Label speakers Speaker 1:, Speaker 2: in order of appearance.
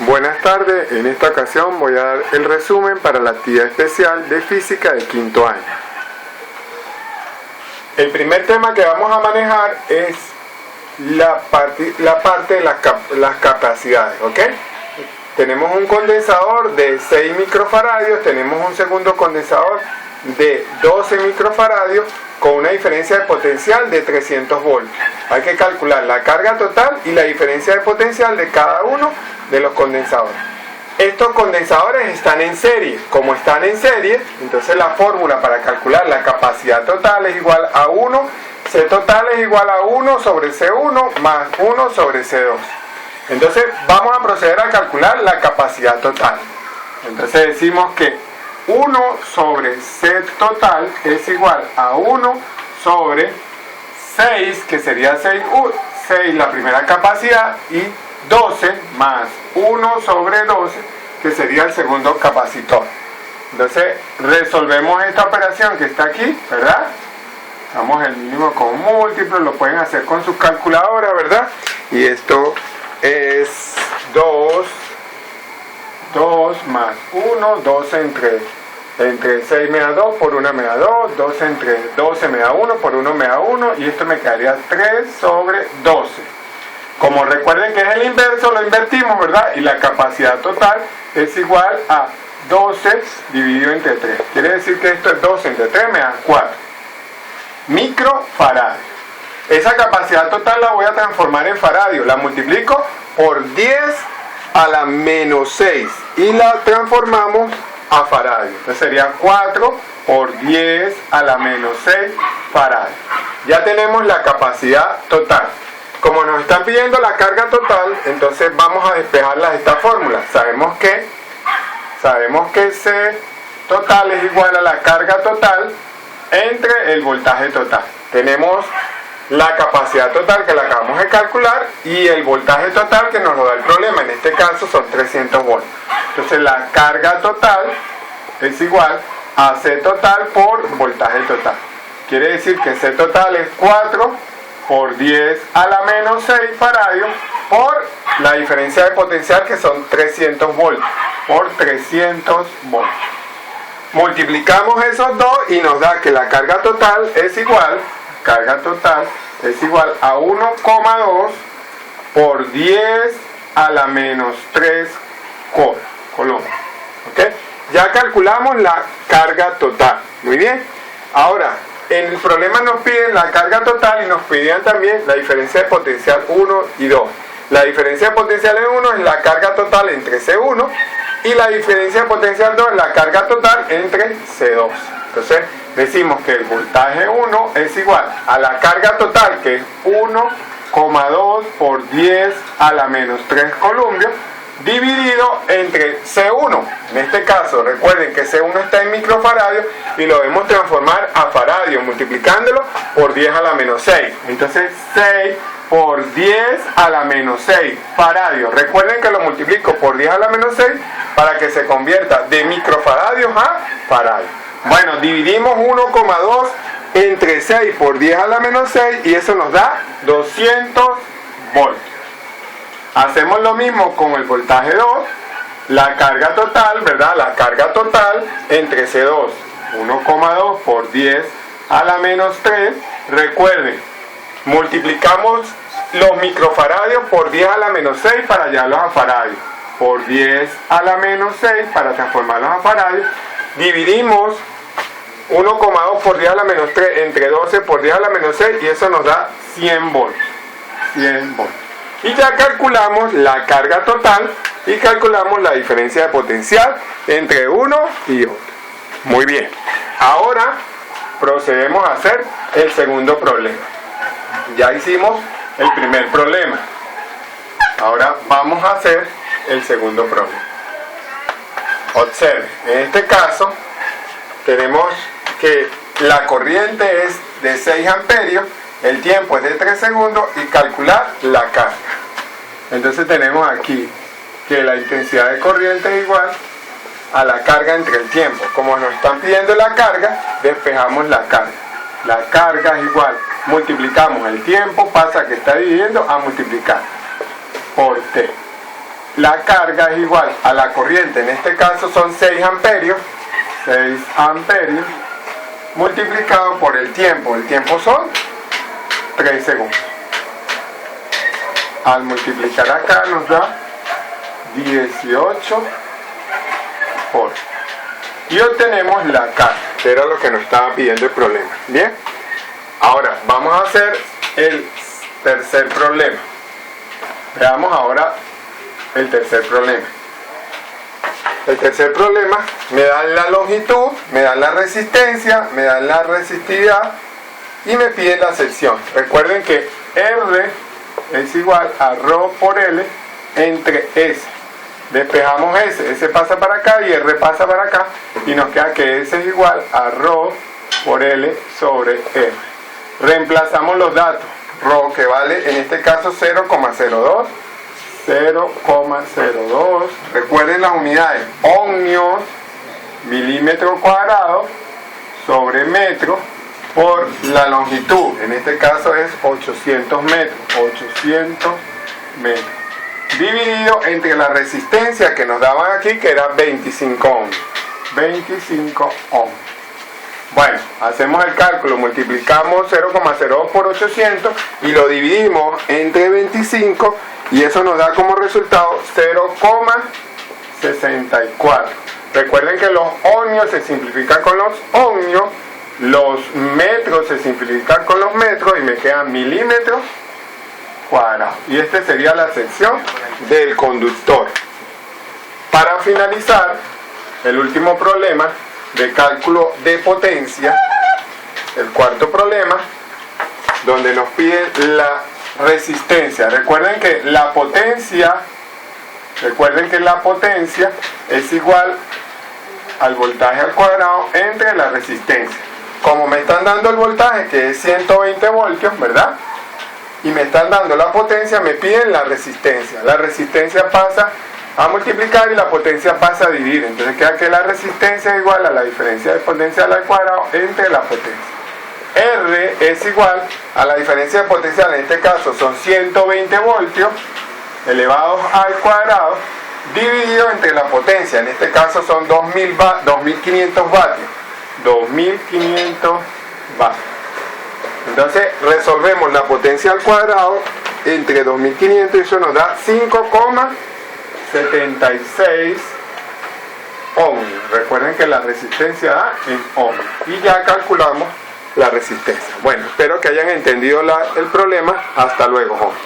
Speaker 1: Buenas tardes, en esta ocasión voy a dar el resumen para la actividad especial de física de quinto año. El primer tema que vamos a manejar es la parte de las capacidades, ¿ok? Tenemos un condensador de 6 microfaradios, tenemos un segundo condensador de 12 microfaradios con una diferencia de potencial de 300 voltios. Hay que calcular la carga total y la diferencia de potencial de cada uno de los condensadores. Estos condensadores están en serie. Como están en serie, entonces la fórmula para calcular la capacidad total es igual a 1, C total es igual a 1 sobre C1 más 1 sobre C2. Entonces vamos a proceder a calcular la capacidad total. Entonces decimos que 1 sobre C total es igual a 1 sobre 6, que sería 6 la primera capacidad, y 12 más 1 sobre 12, que sería el segundo capacitor. Entonces resolvemos esta operación que está aquí, ¿verdad? Damos el mínimo con múltiplo, lo pueden hacer con sus calculadoras, ¿verdad? Y esto es 2 más 1, 12 entre 6 me da 2, por 1 me da 2, 12 entre 12 me da 1, por 1 me da 1, y esto me quedaría 3 sobre 12. Como recuerden que es el inverso, lo invertimos, ¿verdad? Y la capacidad total es igual a 12 dividido entre 3. Quiere decir que esto es 12 entre 3 me da 4 microfaradio. Esa capacidad total la voy a transformar en faradio. La multiplico por 10 a la menos 6 y la transformamos a faradio. Entonces sería 4 por 10 a la menos 6 faradio. Ya tenemos la capacidad total. Como nos están pidiendo la carga total, entonces vamos a despejarla de esta fórmula. Sabemos que C total es igual a la carga total entre el voltaje total. Tenemos la capacidad total que la acabamos de calcular y el voltaje total que nos lo da el problema. En este caso son 300 voltios. Entonces la carga total es igual a C total por voltaje total. Quiere decir que C total es 4 por 10 a la menos 6 faradios por la diferencia de potencial, que son 300 voltios, por 300 voltios. Multiplicamos esos dos y nos da que la carga total es igual a 1,2 por 10 a la menos 3 coulombs. ¿Ok? Ya calculamos la carga total. Muy bien. Ahora, en el problema nos piden la carga total y nos pidían también la diferencia de potencial 1 y 2. La diferencia de potencial en 1 es la carga total entre C1 y la diferencia de potencial 2 es la carga total entre C2. Entonces decimos que el voltaje 1 es igual a la carga total, que es 1,2 por 10 a la menos 3 columbios, dividido entre C1. En este caso recuerden que C1 está en microfaradios y lo debemos transformar a faradio multiplicándolo por 10 a la menos 6. Entonces 6 por 10 a la menos 6 faradios. Recuerden que lo multiplico por 10 a la menos 6 para que se convierta de microfaradios a faradios. Bueno, dividimos 1,2 entre 6 por 10 a la menos 6 y eso nos da 200 voltios. Hacemos lo mismo con el voltaje 2, la carga total, ¿verdad? La carga total entre C2, 1,2 por 10 a la menos 3. Recuerden, multiplicamos los microfaradios por 10 a la menos 6 para llevarlos a faradios, por 10 a la menos 6 para transformarlos a faradios. Dividimos 1,2 por 10 a la menos 3 entre 12 por 10 a la menos 6 y eso nos da 100 voltios. 100 voltios. Y ya calculamos la carga total y calculamos la diferencia de potencial entre uno y otro. Muy bien. Ahora procedemos a hacer el segundo problema. Ya hicimos el primer problema. Ahora vamos a hacer el segundo problema. Observen, en este caso tenemos que la corriente es de 6 amperios, el tiempo es de 3 segundos y calcular la carga. Entonces tenemos aquí que la intensidad de corriente es igual a la carga entre el tiempo. Como nos están pidiendo la carga, despejamos la carga. La carga es igual, multiplicamos el tiempo, pasa que está dividiendo, a multiplicar por T. la carga es igual a la corriente, en este caso son 6 amperios, multiplicado por el tiempo son 3 segundos. Al multiplicar acá nos da 18 horas. Y obtenemos la carga, que era lo que nos estaba pidiendo el problema. Bien, ahora vamos a hacer el tercer problema. Veamos ahora el tercer problema. El tercer problema, me dan la longitud, me dan la resistencia, me dan la resistividad y me piden la sección. Recuerden que R es igual a ρ por L entre S. Despejamos S pasa para acá y R pasa para acá y nos queda que S es igual a ρ por L sobre R. Reemplazamos los datos. ρ que vale en este caso 0,02. Recuerden las unidades: ohmios, milímetro cuadrado sobre metro por la longitud, en este caso es 800 metros, dividido entre la resistencia que nos daban aquí, que era 25 ohms. Bueno, hacemos el cálculo, multiplicamos 0,02 por 800 y lo dividimos entre 25 y eso nos da como resultado 0,64. Recuerden que los ohmios se simplifican con los ohmios, los metros se simplifican con los metros y me quedan milímetros cuadrados. Y esta sería la sección del conductor. Para finalizar, el último problema de cálculo de potencia, el cuarto problema, donde nos pide la resistencia. Recuerden que la potencia es igual al voltaje al cuadrado entre la resistencia. Como me están dando el voltaje, que es 120 voltios, ¿verdad? Y me están dando la potencia, me piden la resistencia. La resistencia pasa a multiplicar y la potencia pasa a dividir. Entonces queda que la resistencia es igual a la diferencia de potencial al cuadrado entre la potencia. R es igual a la diferencia de potencial, en este caso son 120 voltios elevados al cuadrado, dividido entre la potencia, en este caso son 2500 vatios. 2500 vatios. Entonces resolvemos la potencia al cuadrado entre 2500 y eso nos da 5,76 ohms. Recuerden que la resistencia da en ohms. Y ya calculamos la resistencia. Bueno, espero que hayan entendido el problema. Hasta luego, jóvenes.